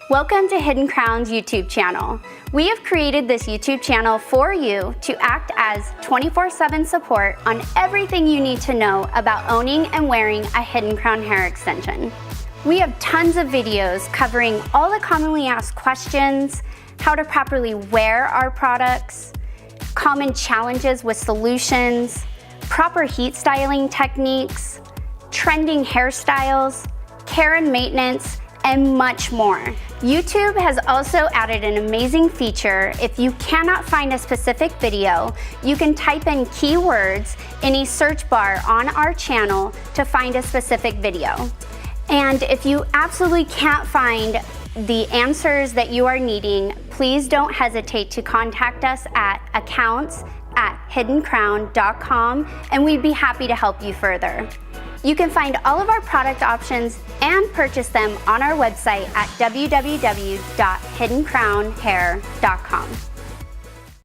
Welcome to Hidden Crown's YouTube channel. We have created this YouTube channel for you to act as 24/7 support on everything you need to know about owning and wearing a Hidden Crown hair extension. We have tons of videos covering all the commonly asked questions, how to properly wear our products, common challenges with solutions, proper heat styling techniques, trending hairstyles, care and maintenance, and much more. YouTube has also added an amazing feature. If you cannot find a specific video, you can type in keywords in a search bar on our channel to find a specific video. And if you absolutely can't find the answers that you are needing, please don't hesitate to contact us at accounts@hiddencrown.com and we'd be happy to help you further. You can find all of our product options and purchase them on our website at www.hiddencrownhair.com.